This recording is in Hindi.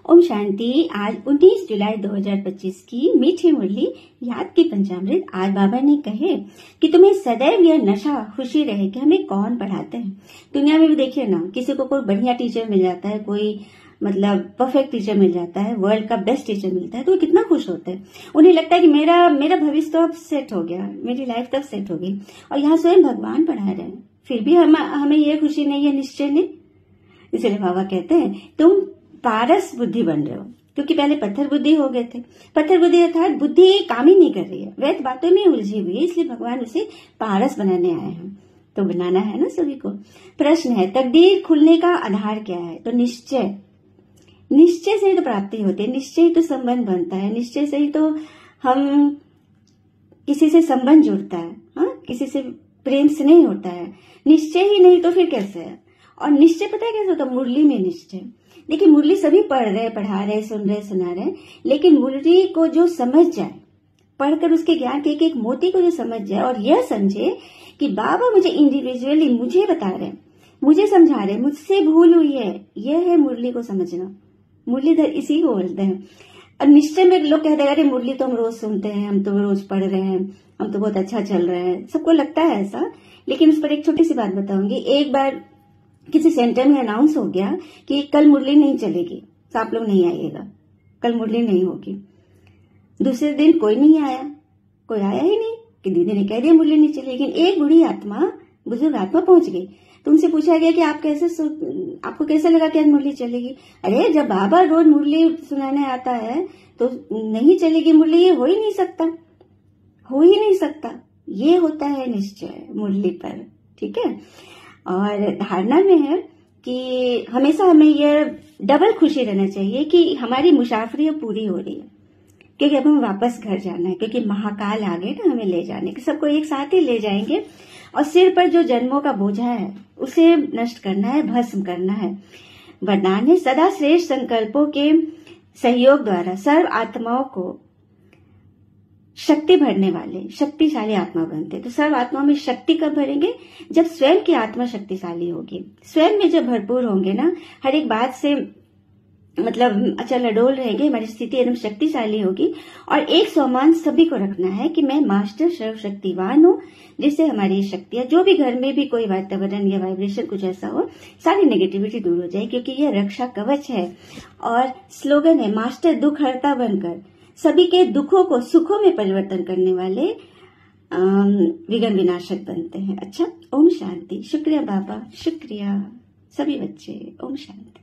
ओम शांति। आज 19 जुलाई 2025 की मीठी मुरली याद की पंचामृत। आज बाबा ने कहे कि तुम्हें सदैव यह नशा खुशी रहे कि हमें कौन पढ़ाते हैं। दुनिया में भी देखिए ना, किसी को कोई बढ़िया टीचर मिल जाता है, कोई मतलब परफेक्ट टीचर मिल जाता है, वर्ल्ड का बेस्ट टीचर मिलता है, तो वो कितना खुश होते हैं। उन्हें लगता है कि मेरा भविष्य तो अब सेट हो गया, मेरी लाइफ तो अब सेट हो गई, और यहाँ स्वयं भगवान पढ़ा रहे हैं, फिर भी हमें ये खुशी नहीं है, निश्चय नहीं। इसलिए बाबा कहते हैं तुम पारस बुद्धि बन रहे हो, क्योंकि पहले पत्थर बुद्धि हो गए थे। पत्थर बुद्धि अर्थात बुद्धि काम ही नहीं कर रही है, वैध बातों में उलझी हुई है, इसलिए भगवान उसे पारस बनाने आए हैं। तो बनाना है ना सभी को। प्रश्न है, तकदीर खुलने का आधार क्या है? तो निश्चय। निश्चय से ही तो प्राप्ति होती है, निश्चय ही तो संबंध बनता है, निश्चय से ही तो हम किसी से संबंध जुड़ता है, हाँ, किसी से प्रेम स्नेह होता है। निश्चय ही नहीं तो फिर कैसे है? और निश्चय पता है कैसे होता? मुरली में निश्चय। देखिए, मुरली सभी पढ़ रहे, पढ़ा रहे, सुन रहे, सुना रहे, लेकिन मुरली को जो समझ जाए, पढ़कर उसके ज्ञान के एक मोती को जो समझ जाए और यह समझे कि बाबा मुझे इंडिविजुअली मुझे बता रहे, मुझे समझा रहे, मुझसे भूल हुई है, यह है मुरली को समझना। मुरलीधर इसी को बोलते हैं। अब निश्चय में लोग कहते हैं अरे मुरली तो हम रोज सुनते हैं, हम तो रोज पढ़ रहे हैं, हम तो बहुत अच्छा चल रहे हैं, सबको लगता है ऐसा। लेकिन उस पर एक छोटी सी बात बताऊंगी। एक बार किसी सेंटर में अनाउंस हो गया कि कल मुरली नहीं चलेगी, तो आप लोग नहीं आइएगा, कल मुरली नहीं होगी। दूसरे दिन कोई नहीं आया, कोई आया ही नहीं कि दीदी ने कह दिया मुरली नहीं चलेगी। लेकिन एक बुढ़ी आत्मा, बुजुर्ग आत्मा पहुंच गई। तो उनसे पूछा गया कि आपको कैसे लगा कि आज मुरली चलेगी? अरे जब बाबा रोज मुरली सुनाने आता है तो नहीं चलेगी मुरली, ये हो ही नहीं सकता, हो ही नहीं सकता। ये होता है निश्चय मुरली पर, ठीक है। और धारणा में है कि हमेशा हमें यह डबल खुशी रहना चाहिए कि हमारी मुसाफरी अब पूरी हो रही है, क्योंकि अब हमें वापस घर जाना है, क्योंकि महाकाल आ गए ना हमें ले जाने के, सबको एक साथ ही ले जाएंगे। और सिर पर जो जन्मों का बोझा है उसे नष्ट करना है, भस्म करना है। वरदान है, सदा श्रेष्ठ संकल्पों के सहयोग द्वारा सर्व आत्माओं को शक्ति भरने वाले शक्तिशाली आत्मा बनते। तो सर्व आत्मा में शक्ति कब भरेंगे? जब स्वयं की आत्मा शक्तिशाली होगी, स्वयं में जब भरपूर होंगे ना, हर एक बात से मतलब अचल अडोल रहेंगे, हमारी स्थिति एकदम शक्तिशाली होगी। और एक सम्मान सभी को रखना है कि मैं मास्टर सर्वशक्तिवान हूँ, जिससे हमारी शक्तियां, जो भी घर में भी कोई वातावरण या वाइब्रेशन कुछ ऐसा हो, सारी नेगेटिविटी दूर हो जाए, क्योंकि यह रक्षा कवच है। और स्लोगन है, मास्टर दुख हरता बनकर सभी के दुखों को सुखों में परिवर्तन करने वाले विघ्न विनाशक बनते हैं। अच्छा, ओम शांति। शुक्रिया बाबा, शुक्रिया सभी बच्चे। ओम शांति।